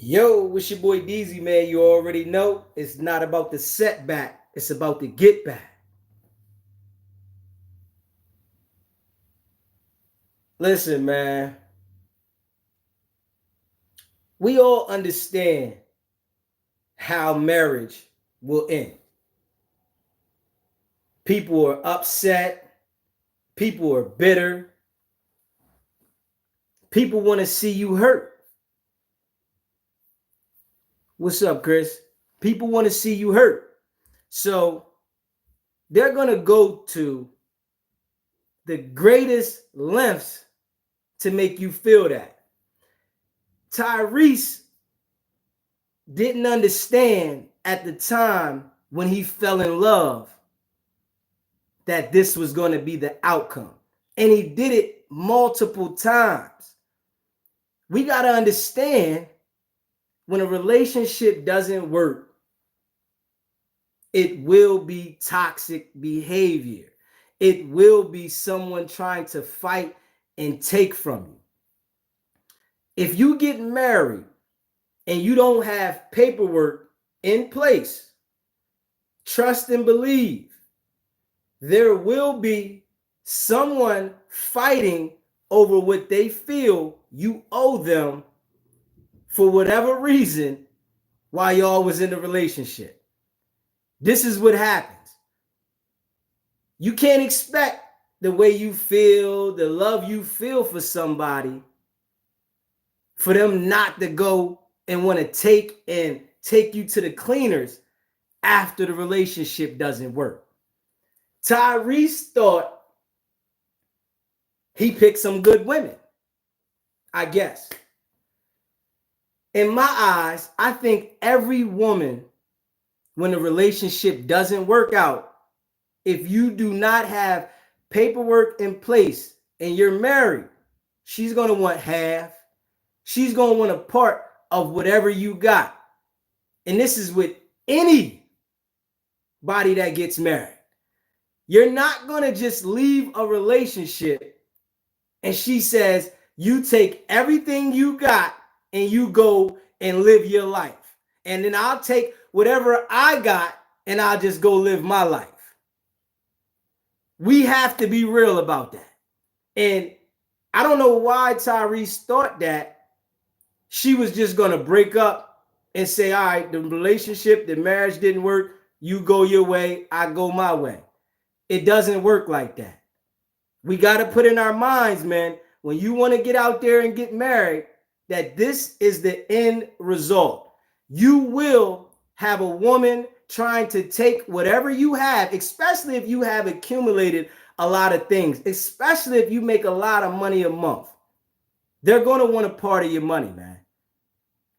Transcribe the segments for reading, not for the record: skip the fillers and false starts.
Yo, it's your boy DZ, man. You already know it's not about the setback, it's about the get back. Listen, man, we all understand how marriage will end. People are upset, people are bitter, people want to see you hurt. What's up, Chris? People want to see you hurt. So they're going to go to the greatest lengths to make you feel that. Tyrese didn't understand at the time when he fell in love that this was going to be the outcome. And he did it multiple times. We got to understand when a relationship doesn't work, it will be toxic behavior. It will be someone trying to fight and take from you. If you get married and you don't have paperwork in place, trust and believe, there will be someone fighting over what they feel you owe them for whatever reason while y'all was in the relationship. This is what happens. You can't expect the way you feel, the love you feel for somebody, for them not to go and want to take you to the cleaners after the relationship doesn't work. Tyrese thought he picked some good women, I guess. In my eyes, I think every woman, when the relationship doesn't work out, if you do not have paperwork in place and you're married, she's going to want half. She's going to want a part of whatever you got. And this is with anybody that gets married. You're not going to just leave a relationship and she says, you take everything you got and you go and live your life. And then I'll take whatever I got and I'll just go live my life. We have to be real about that. And I don't know why Tyrese thought that she was just going to break up and say, all right, the relationship, the marriage didn't work. You go your way, I go my way. It doesn't work like that. We got to put in our minds, man, when you want to get out there and get married, that this is the end result. You will have a woman trying to take whatever you have, especially if you have accumulated a lot of things, especially if you make a lot of money a month. They're going to want a part of your money, man.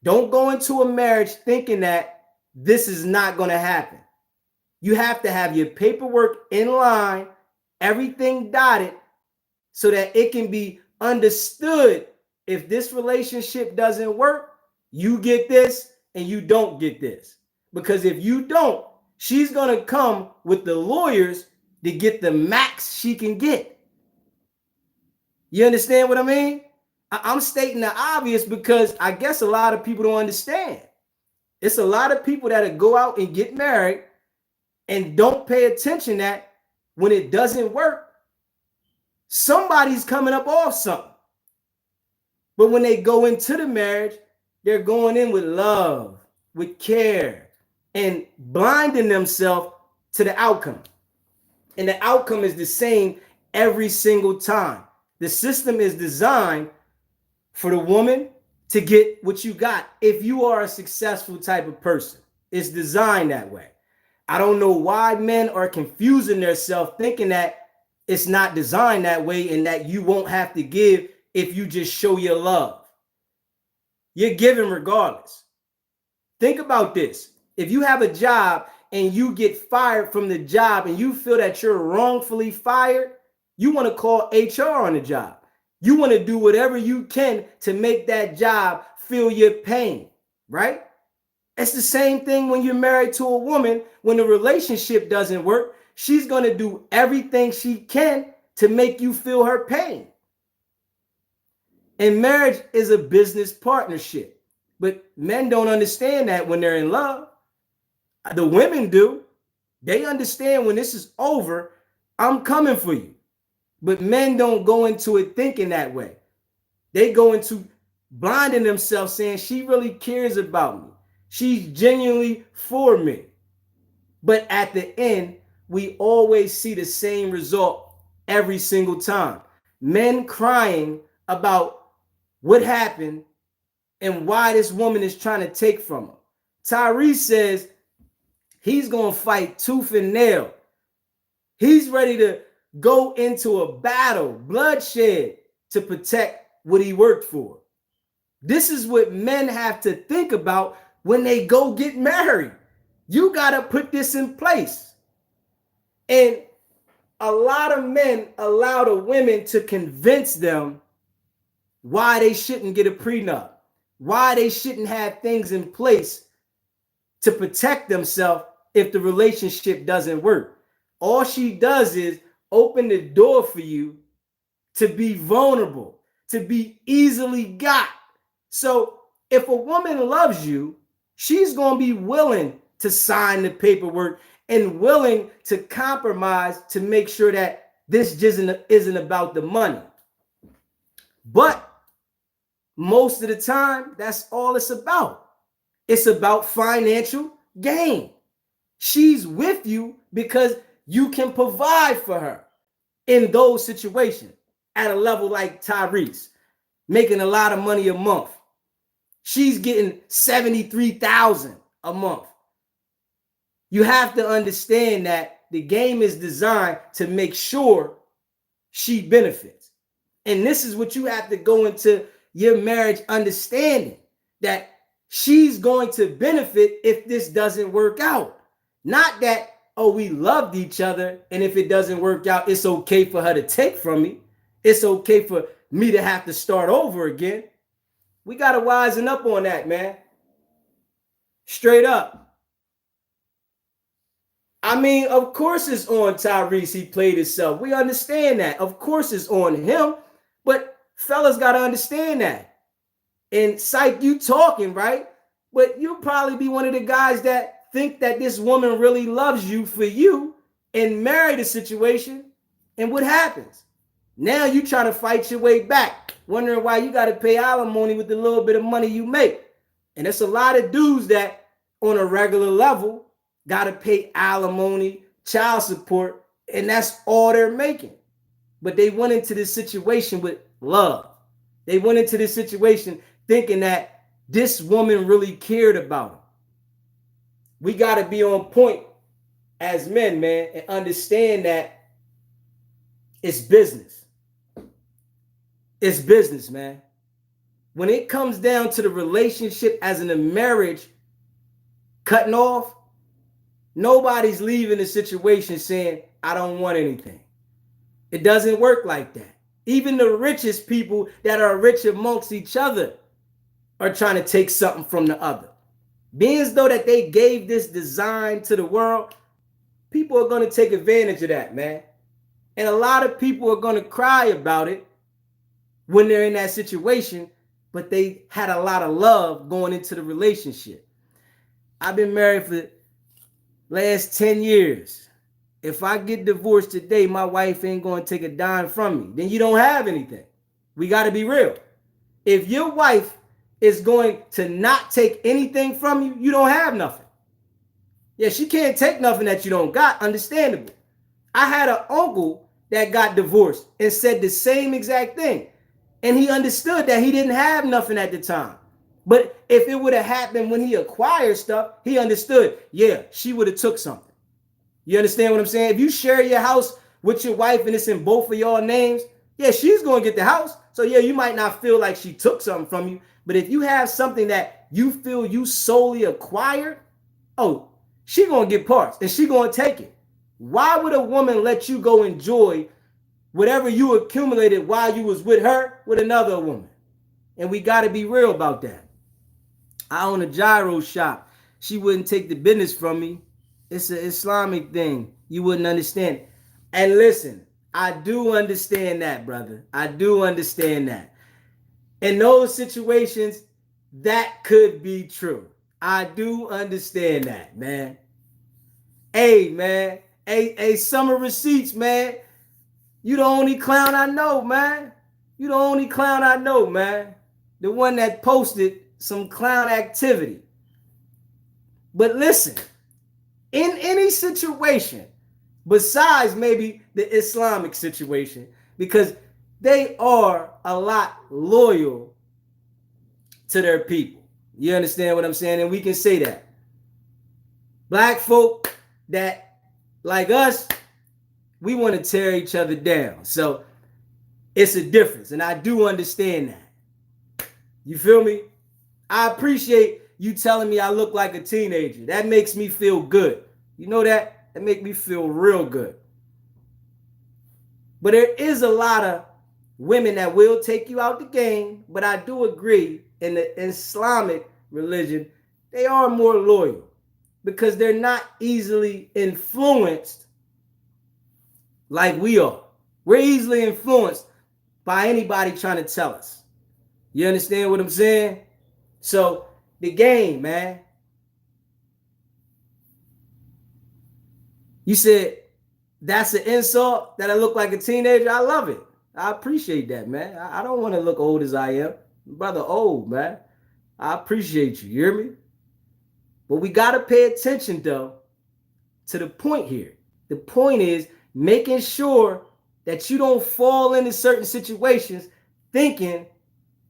Don't go into a marriage thinking that this is not going to happen. You have to have your paperwork in line, everything dotted, so that it can be understood. If this relationship doesn't work, you get this and you don't get this. Because if you don't, she's going to come with the lawyers to get the max she can get. You understand what I mean? I'm stating the obvious because I guess a lot of people don't understand. It's a lot of people that go out and get married and don't pay attention that when it doesn't work, somebody's coming up off something. But when they go into the marriage, they're going in with love, with care, and blinding themselves to the outcome. And the outcome is the same every single time. The system is designed for the woman to get what you got. If you are a successful type of person, it's designed that way. I don't know why men are confusing themselves thinking that it's not designed that way and that you won't have to give if you just show your love. You're giving regardless. Think about this. If you have a job and you get fired from the job and you feel that you're wrongfully fired, you want to call HR on the job. You want to do whatever you can to make that job feel your pain, right? It's the same thing when you're married to a woman. When the relationship doesn't work, she's going to do everything she can to make you feel her pain. And marriage is a business partnership. But men don't understand that when they're in love. The women do. They understand when this is over, I'm coming for you. But men don't go into it thinking that way. They go into blinding themselves saying she really cares about me. She's genuinely for me. But at the end, we always see the same result every single time. Men crying about what happened and why this woman is trying to take from him. Tyrese says he's going to fight tooth and nail. He's ready to go into a battle, bloodshed, to protect what he worked for. This is what men have to think about when they go get married. You got to put this in place. And a lot of men allow the women to convince them why they shouldn't get a prenup, why they shouldn't have things in place to protect themselves if the relationship doesn't work. All she does is open the door for you to be vulnerable, to be easily got. So if a woman loves you, she's going to be willing to sign the paperwork and willing to compromise to make sure that this just isn't about the money. But most of the time, that's all it's about. It's about financial gain. She's with you because you can provide for her in those situations at a level like Tyrese, making a lot of money a month. She's getting $73,000 a month. You have to understand that the game is designed to make sure she benefits. And this is what you have to go into your marriage understanding, that she's going to benefit if this doesn't work out. Not that, oh, we loved each other, and if it doesn't work out, it's okay for her to take from me. It's okay for me to have to start over again. We got to wisen up on that, man. Straight up. I mean, of course it's on Tyrese. He played himself. We understand that. Of course it's on him. But fellas got to understand that. And Psych, you talking, right? But you'll probably be one of the guys that think that this woman really loves you for you and marry the situation. And what happens? Now you try to fight your way back, wondering why you got to pay alimony with the little bit of money you make. And there's a lot of dudes that on a regular level got to pay alimony, child support, and that's all they're making. But they went into this situation with love. They went into this situation thinking that this woman really cared about them. We got to be on point as men, man, and understand that it's business. It's business, man. When it comes down to the relationship as in a marriage cutting off, nobody's leaving the situation saying, I don't want anything. It doesn't work like that. Even the richest people that are rich amongst each other are trying to take something from the other. Being as though that they gave this design to the world, people are going to take advantage of that, man. And a lot of people are going to cry about it when they're in that situation, but they had a lot of love going into the relationship. I've been married for last 10 years. If I get divorced today, my wife ain't going to take a dime from me. Then you don't have anything. We got to be real. If your wife is going to not take anything from you, you don't have nothing. Yeah, she can't take nothing that you don't got. Understandable. I had an uncle that got divorced and said the same exact thing. And he understood that he didn't have nothing at the time. But if it would have happened when he acquired stuff, he understood, yeah, she would have took something. You understand what I'm saying? If you share your house with your wife and it's in both of y'all names, yeah, she's going to get the house. So yeah, you might not feel like she took something from you. But if you have something that you feel you solely acquired, oh, she going to get parts and she going to take it. Why would a woman let you go enjoy whatever you accumulated while you was with her with another woman? And we got to be real about that. I own a gyro shop. She wouldn't take the business from me. It's an Islamic thing. You wouldn't understand. And listen, I do understand that, brother. I do understand that. In those situations, that could be true. I do understand that, man. Hey, man. Hey, Summer Receipts, man. You the only clown I know, man. You the only clown I know, man. The one that posted some clown activity. But listen, in any situation, besides maybe the Islamic situation, because they are a lot loyal to their people. You understand what I'm saying? And we can say that. Black folk that, like us, we want to tear each other down. So it's a difference. And I do understand that. You feel me? I appreciate you telling me I look like a teenager. That makes me feel good. You know that? That makes me feel real good. But there is a lot of women that will take you out the game. But I do agree, in the Islamic religion, they are more loyal because they're not easily influenced like we are. We're easily influenced by anybody trying to tell us. You understand what I'm saying? So the game, man. You said that's an insult that I look like a teenager. I love it. I appreciate that, man. I don't want to look old as I am. Brother old, man. I appreciate you. You hear me? But we got to pay attention, though, to the point here. The point is making sure that you don't fall into certain situations thinking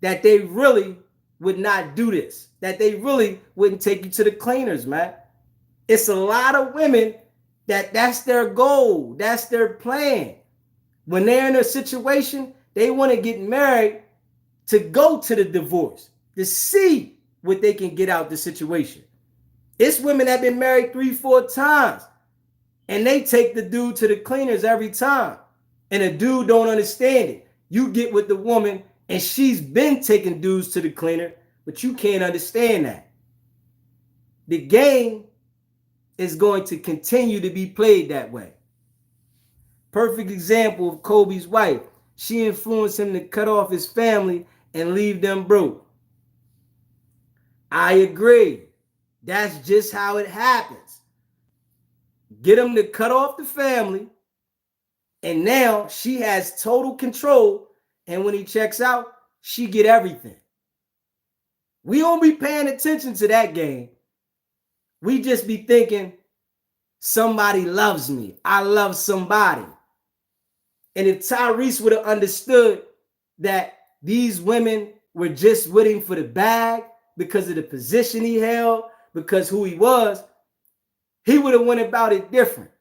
that they really would not do this, that they really wouldn't take you to the cleaners, man. It's a lot of women that's their goal, that's their plan. When they're in a situation, they want to get married to go to the divorce, to see what they can get out the situation. It's women that have been married 3-4 times, and they take the dude to the cleaners every time. And a dude don't understand it. You get with the woman, and she's been taking dudes to the cleaner, but you can't understand that. The game is going to continue to be played that way. Perfect example of Kobe's wife. She influenced him to cut off his family and leave them broke. I agree. That's just how it happens. Get him to cut off the family, and now she has total control, and when he checks out, she get everything. We don't be paying attention to that game. We just be thinking, somebody loves me. I love somebody. And if Tyrese would have understood that these women were just with him for the bag because of the position he held, because who he was, he would have went about it different.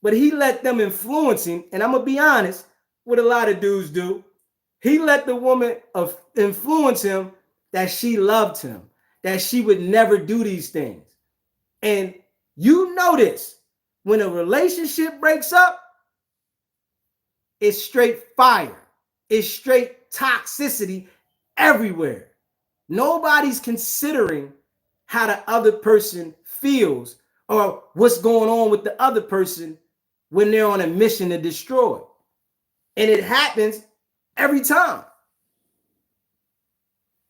But he let them influence him, and I'm going to be honest, what a lot of dudes do. He let the woman influence him that she loved him, that she would never do these things. And you notice when a relationship breaks up, it's straight fire. It's straight toxicity everywhere. Nobody's considering how the other person feels or what's going on with the other person when they're on a mission to destroy. And it happens every time.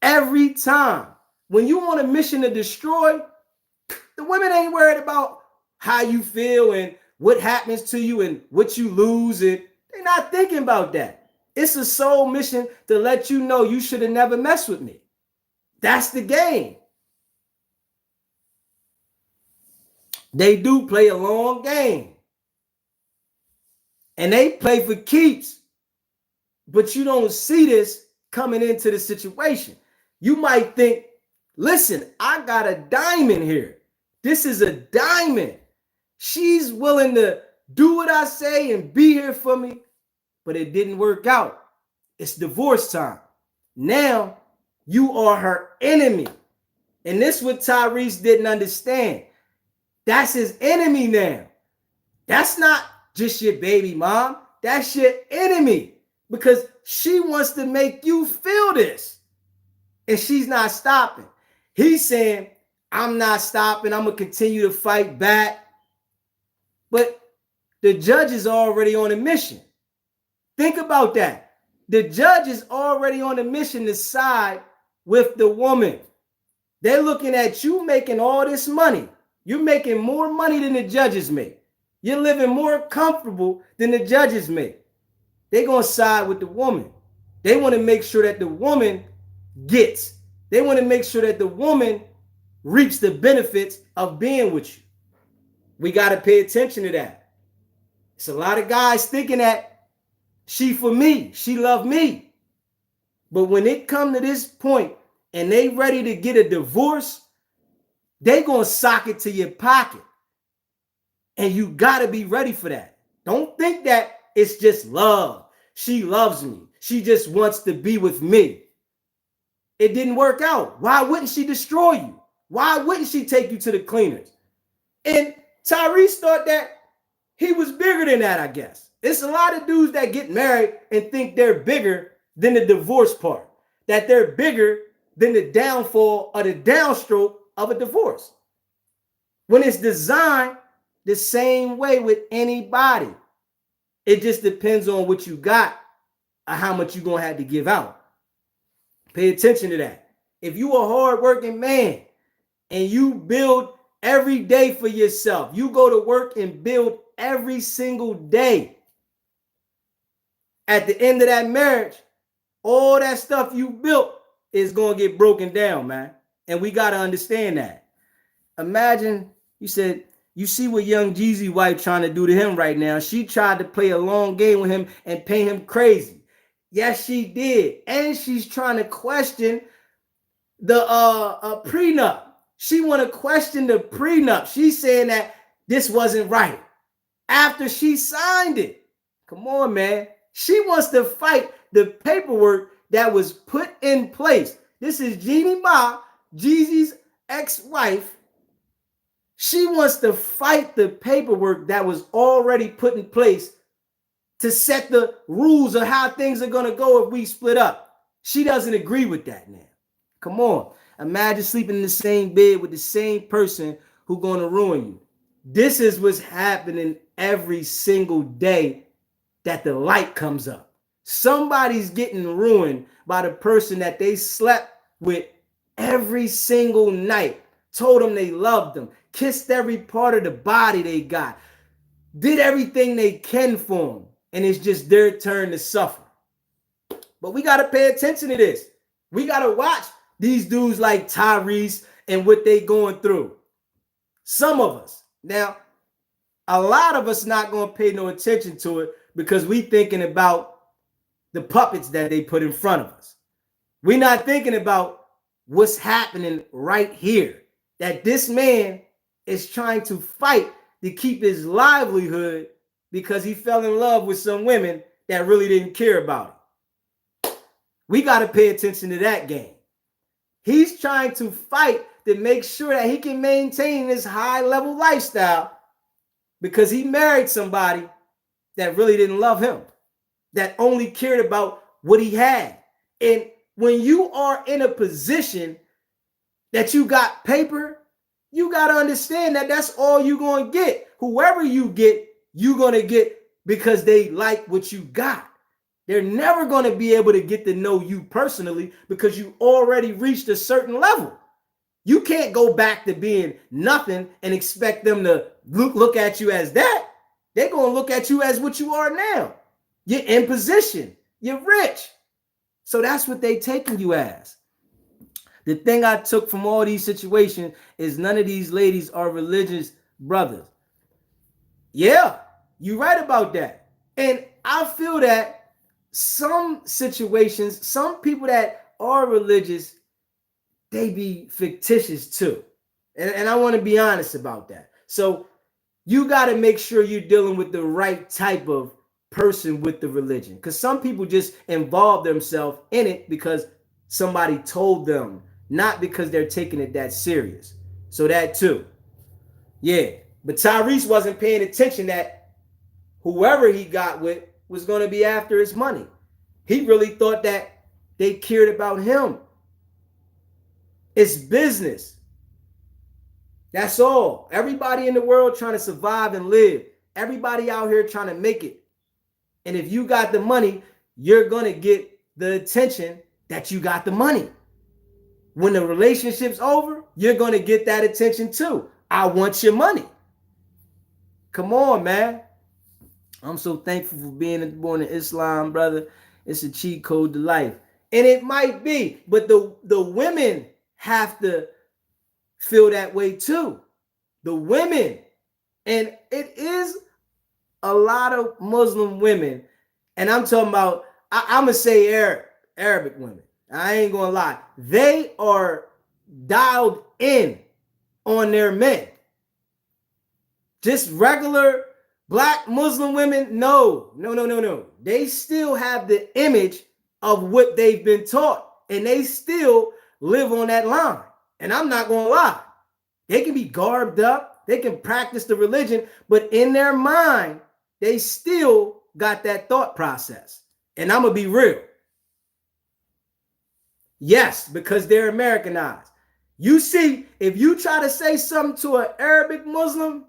Every time. When you on a mission to destroy, the women ain't worried about how you feel and what happens to you and what you lose. And they're not thinking about that. It's a sole mission to let you know you should have never messed with me. That's the game. They do play a long game. And they play for keeps. But you don't see this coming into the situation. You might think, listen, I got a diamond here. This is a diamond. She's willing to do what I say and be here for me. But it didn't work out. It's divorce time. Now you are her enemy. And this is what Tyrese didn't understand. That's his enemy now. That's not just your baby mom. That's your enemy. Because she wants to make you feel this. And she's not stopping. He's saying, I'm not stopping. I'm going to continue to fight back. But the judge is already on a mission. Think about that. The judge is already on a mission to side with the woman. They're looking at you making all this money. You're making more money than the judges make. You're living more comfortable than the judges make. They're going to side with the woman. They want to make sure that the woman gets. They want to make sure that the woman reaps the benefits of being with you. We got to pay attention to that. It's a lot of guys thinking that she for me, she love me. But when it come to this point and they ready to get a divorce, they going to sock it to your pocket. And you got to be ready for that. Don't think that it's just love. She loves me. She just wants to be with me. It didn't work out. Why wouldn't she destroy you? Why wouldn't she take you to the cleaners? And Tyrese thought that he was bigger than that, I guess. It's a lot of dudes that get married and think they're bigger than the divorce part, that they're bigger than the downfall or the downstroke of a divorce. When it's designed the same way with anybody, it just depends on what you got or how much you're going to have to give out. Pay attention to that. If you a hardworking man and you build every day for yourself, you go to work and build every single day, at the end of that marriage, all that stuff you built is going to get broken down, man. And we got to understand that. Imagine, you said, you see what young Jeezy wife trying to do to him right now. She tried to play a long game with him and pay him crazy. Yes, she did. And she's trying to question the prenup. She want to question the prenup. She's saying that this wasn't right after she signed it. Come on, man. She wants to fight the paperwork that was put in place. This is Jeannie Ma, Jeezy's ex-wife. She wants to fight the paperwork that was already put in place to set the rules of how things are going to go if we split up. She doesn't agree with that now. Come on. Imagine sleeping in the same bed with the same person who's going to ruin you. This is what's happening every single day that the light comes up. Somebody's getting ruined by the person that they slept with every single night, told them they loved them, kissed every part of the body they got, did everything they can for them, and it's just their turn to suffer. But we got to pay attention to this. We got to watch these dudes like Tyrese and what they going through. Some of us. Now, a lot of us not going to pay no attention to it because we thinking about the puppets that they put in front of us. We're not thinking about what's happening right here. That this man is trying to fight to keep his livelihood because he fell in love with some women that really didn't care about him. We got to pay attention to that game. He's trying to fight to make sure that he can maintain this high-level lifestyle because he married somebody that really didn't love him, that only cared about what he had. And when you are in a position that you got paper, you got to understand that that's all you're going to get. Whoever you get, you're going to get because they like what you got. They're never going to be able to get to know you personally because you already reached a certain level. You can't go back to being nothing and expect them to look at you as that. They're going to look at you as what you are now. You're in position. You're rich. So that's what they taking you as. The thing I took from all these situations is none of these ladies are religious brothers. Yeah, you're right about that. And I feel that some situations, some people that are religious, they be fictitious too. And I want to be honest about that. So you got to make sure you're dealing with the right type of person with the religion. Because some people just involve themselves in it because somebody told them, not because they're taking it that serious. So that too. Yeah. But Tyrese wasn't paying attention that whoever he got with was going to be after his money. He really thought that they cared about him. It's business. That's all. Everybody in the world trying to survive and live. Everybody out here trying to make it. And if you got the money, you're going to get the attention that you got the money. when the relationship's over, you're going to get that attention too. I want your money. Come on, man. I'm so thankful for being born in Islam, brother. It's a cheat code to life. And it might be, but the women have to feel that way too. The women. And it is a lot of Muslim women. And I'm talking about, I'm going to say Arabic women. I ain't going to lie. They are dialed in on their men. Just regular Black Muslim women, no. They still have the image of what they've been taught, and they still live on that line. And I'm not going to lie. They can be garbed up. They can practice the religion, but in their mind, they still got that thought process. And I'm going to be real. Yes, because they're Americanized. You see, if you try to say something to an Arabic Muslim,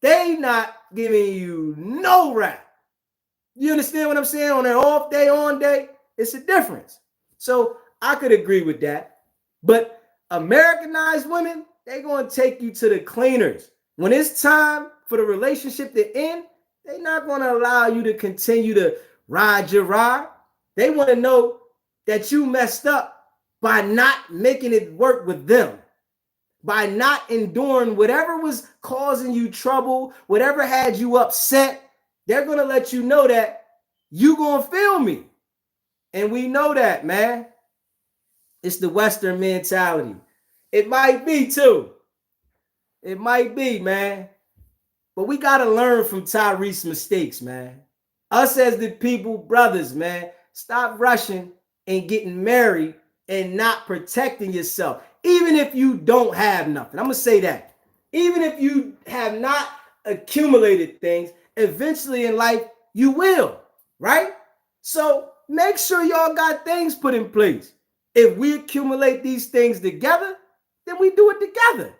they not giving you no rap. You understand what I'm saying? On their off day, on day, it's a difference. So I could agree with that. But Americanized women, they're going to take you to the cleaners. When it's time for the relationship to end, they're not going to allow you to continue to ride your ride. They want to know that you messed up by not making it work with them. By not enduring whatever was causing you trouble, whatever had you upset, they're going to let you know that you going to feel me. And we know that, man. It's the Western mentality. It might be too. It might be, man. But we got to learn from Tyrese's mistakes, man. Us as the people, brothers, man, stop rushing and getting married and not protecting yourself. Even if you don't have nothing. I'm going to say that. Even if you have not accumulated things, eventually in life, you will, right? So make sure y'all got things put in place. If we accumulate these things together, then we do it together.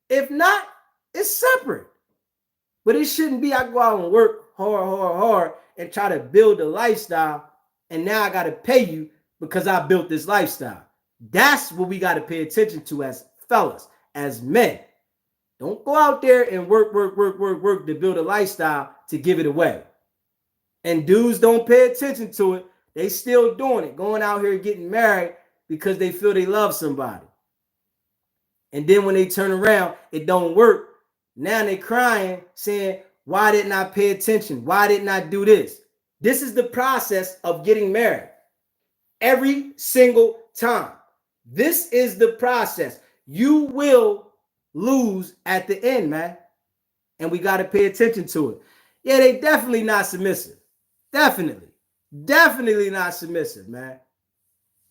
If not, it's separate. But it shouldn't be I go out and work hard and try to build a lifestyle, and now I got to pay you because I built this lifestyle. That's what we got to pay attention to as fellas, as men. Don't go out there and work to build a lifestyle to give it away. And dudes don't pay attention to it. They still doing it, going out here getting married because they feel they love somebody. And then when they turn around, it don't work. Now they crying, saying, why didn't I pay attention? Why didn't I do this? This is the process of getting married. Every single time. This is the process. You will lose at the end, man. And we got to pay attention to it. Yeah, they definitely not submissive. Definitely not submissive, man.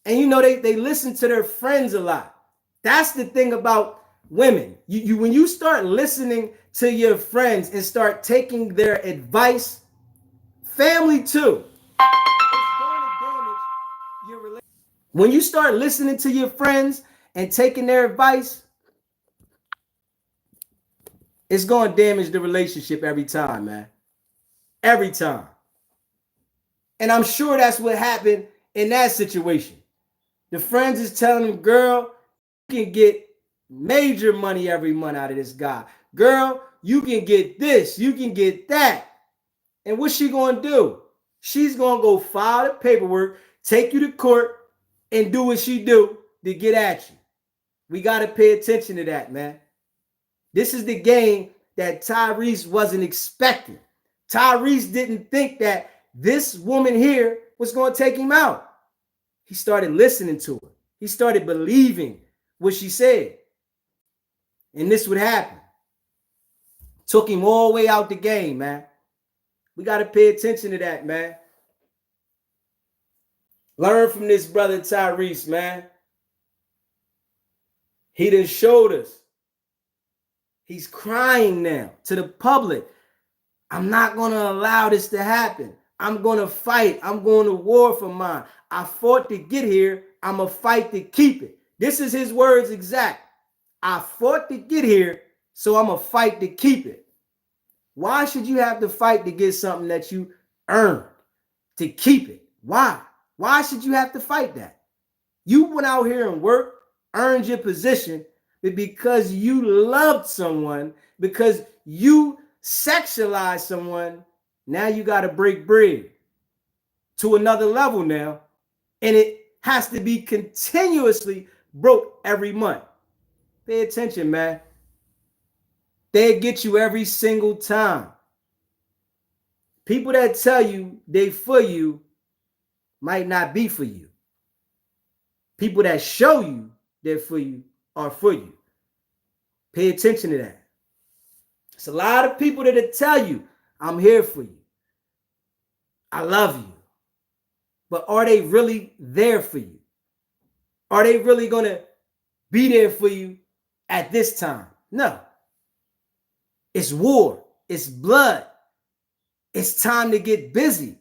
And you know, they listen to their friends a lot. That's the thing about women. You when you start listening to your friends and start taking their advice, family too, it's going to damage your relationship. When you start listening to your friends and taking their advice, it's going to damage the relationship every time, man. Every time. And I'm sure that's what happened in that situation. The friends is telling him, girl, you can get major money every month out of this guy. Girl, you can get this, you can get that. And what's she going to do? She's going to go file the paperwork, take you to court, and do what she do to get at you. We got to pay attention to that, man. This is the game that Tyrese wasn't expecting. Tyrese didn't think that this woman here was going to take him out. He started listening to her. He started believing what she said. And this would happen. Took him all the way out the game, man. We got to pay attention to that, man. Learn from this brother Tyrese, man. He done showed us. He's crying now to the public. I'm not going to allow this to happen. I'm going to fight. I'm going to war for mine. I fought to get here. I'm going to fight to keep it. This is his words exact. I fought to get here, so I'm going to fight to keep it. Why should you have to fight to get something that you earned, to keep it? Why? Why should you have to fight that? You went out here and worked. earned your position, but because you loved someone, because you sexualized someone, now you got to break bread to another level now. And it has to be continuously broke every month. Pay attention, man. They get you every single time. People that tell you they for you might not be for you. People that show you they're for you are for you. Pay attention to that. It's a lot of people that tell you, I'm here for you. I love you. But are they really there for you? Are they really going to be there for you at this time? No. It's war. It's blood. It's time to get busy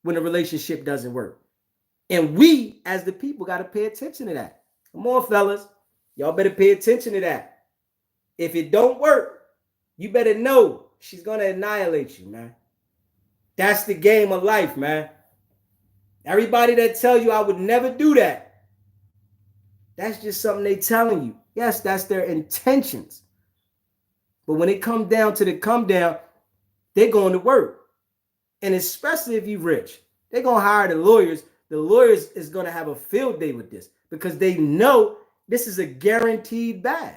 when a relationship doesn't work. And we, as the people, got to pay attention to that. Come on, fellas. Y'all better pay attention to that. If it don't work, you better know she's going to annihilate you, man. That's the game of life, man. Everybody that tell you I would never do that, that's just something they telling you. Yes, that's their intentions. But when it comes down to the come down, they're going to work. And especially if you're rich, they're going to hire the lawyers. The lawyers is going to have a field day with this because they know this is a guaranteed bag.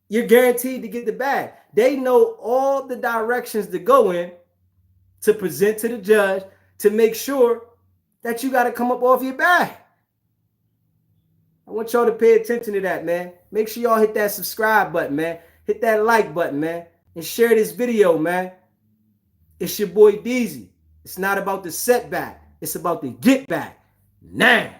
You're guaranteed to get the bag. They know all the directions to go in to present to the judge to make sure that you got to come up off your bag. I want y'all to pay attention to that, man. Make sure y'all hit that subscribe button, man. Hit that like button, man. And share this video, man. It's your boy Deezy. It's not about the setback. It's about the get back. Now.